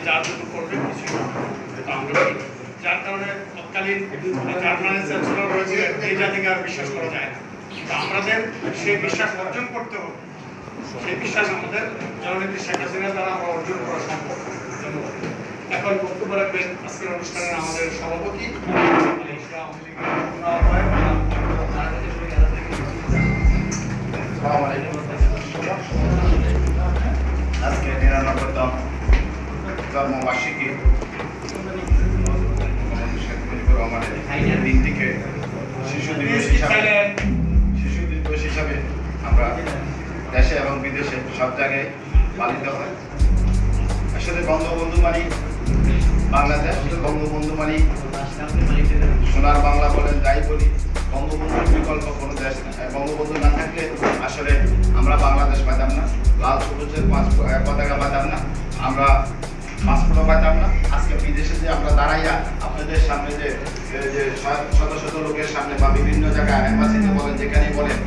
যার জন্য করবে কিছুই না, এটা আমরা করি। যার কারণে তৎকালীন জার্মানির চ্যান্সেলর রয়েছে এই জাতিকে আর বিশ্বাস করা যায় না। তা আমাদের সেই বিশ্বাস অর্জন করতে হবে, সেই বিশ্বাস আমাদের জননেত্রী শেখ হাসিনা দ্বারা আমরা অর্জন করা সম্ভব। ধন্যবাদ। এখন বক্তব্য রাখবেন আজকের অনুষ্ঠানের আমাদের সভাপতি মালয়েশিয়া আওয়ামী লীগের আজকে ৯৯তম জন্মবার্ষিকী শেখ মুজিবুর রহমানের দিনটিকে শিশু দিবস হিসাবে আমরা দেশে এবং বিদেশে সব জায়গায় পালিত হয়। আসলে বঙ্গবন্ধু মানে বাংলাদেশ, বঙ্গবন্ধু মানে সোনার বাংলা বলেন যাই বলি, বঙ্গবন্ধুর বিকল্প কোনো দেশ না। বঙ্গবন্ধু না থাকলে আসলে আমরা বাংলাদেশ পাইতাম না, লাল সবুজের পতাকা পাইতাম না, আমরা পাসপোর্টও পাইতাম না। আজকে বিদেশে যে আমরা দাঁড়াইয়া আপনাদের সামনে যে শত শত লোকের সামনে বা বিভিন্ন জায়গায় এম্বাসিতে বলেন, যেখানেই বলেন,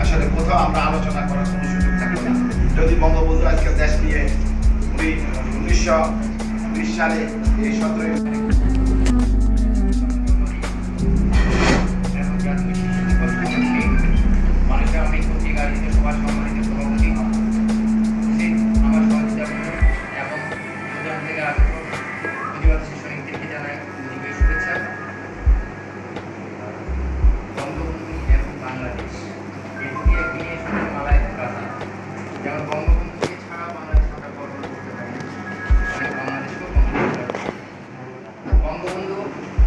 আসলে কোথাও আমরা আলোচনা করার কোনো সুযোগ থাকবে না যদি বঙ্গবন্ধু আজকে দেশ নিয়ে 1920 সালে এই 17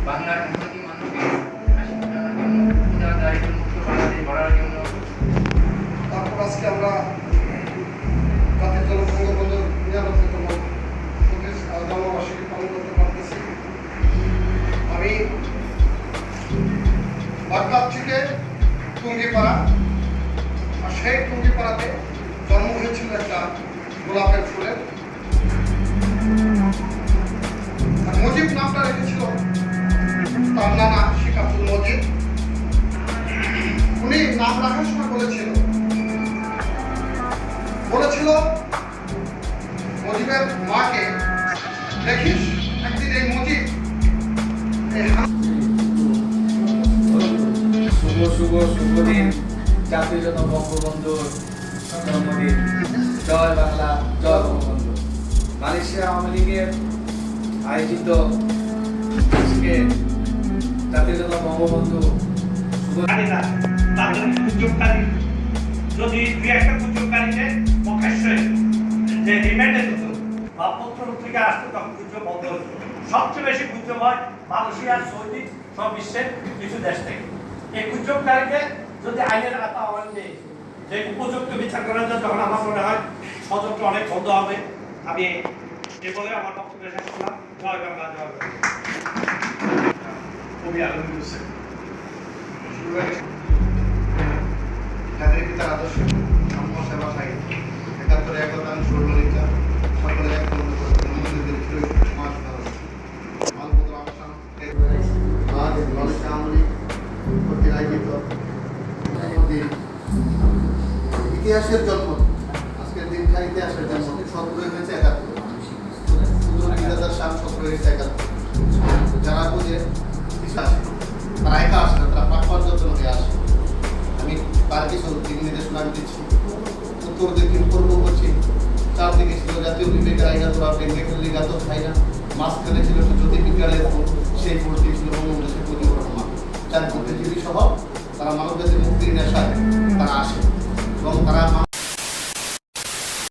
বাংলার উন্নতি মানুষকে দারিদ্র মুক্ত বাংলাদেশ গড়ার জন্য। তারপর আজকে আমরা জাতির জনক বঙ্গবন্ধুর ৯৯তম জন্মবার্ষিকী পালন করতে পারতেছি। আমি বাগদাদ থেকে টুঙ্গিপাড়া, আর সেই টুঙ্গিপাড়াতে জন্ম হয়েছিল একটা গোলাপের ফুলের। মুজিব নামটা রেখেছিল তার নানা শেখ আব্দুল মজিদ। উনি নাম রাখার সময় বলেছিল মজিবের মাকে, দেখিস একদিন এই মজিব শুভ দিন, জাতির জন্য বঙ্গবন্ধুর জন্মদিন। জয় বাংলা, জয় বঙ্গবন্ধু। মালয়েশিয়া আওয়ামী লীগের আয়োজিত আজকে জাতির জন্য বঙ্গবন্ধু তাদের উদ্যোগকারী যদি দুই একটা উদ্যোগকারীকে প্রকাশ্যে যে রিমান্ডে দিত বা পত্র পত্রিকা আসতো তখন গুজব বন্ধ হতো। সবচেয়ে বেশি গুজব হয় মালয়েশিয়ার, সৌদি, সব বিশ্বের কিছু দেশ থেকে। এই গুজবকারীকে যদি আইনের আওতায় নেই, যে উপযুক্ত বিচার করা যায়, তখন আমার মনে হয় সযত্ন অনেক বন্ধ হবে। আমি এ বলে আমার বক্তব্য শেষ করলাম। জয় বাংলা, জয় বাংলা। খুবই আনন্দিত হচ্ছে জাতির পিতার আদর্শ সাম্য সেবা সাহিত্য ৭১ একতা সুরললিতা সকলে এক মনে করতে মনোযোগের ছিল সমাজ মালপত্র আসাম আজ মালয়েশিয়া আওয়ামী লীগ কর্তৃক আয়োজিত ইতিহাসের জন্ম। আজকের দিনটা ইতিহাসের জন্ম। ১৭ হয়েছে ৭১ সাল ১৭ হয়েছে ৭১। যারা বুঝে কিছু আসে, তারা একা আসে না, তারা পাকপার্জন হয়ে আসে। আমি তার কিছু দিক নির্দেশনা দিচ্ছি। উত্তর দক্ষিণ পূর্ব পশ্চিম চারদিকে ছিল জাতীয় বিবেকের আইনা তোরা মেঘের লিগাত খাই না। মাঝখানে ছিল জ্যোতির্বিজ্ঞানের ফুল, সেই ফুলটি ছিল বঙ্গবন্ধু শেখ মুজিবুর রহমান। চার বুদ্ধিজীবী সহ তারা মানব জাতির মুক্তির নেশায় তারা আসে এবং তারা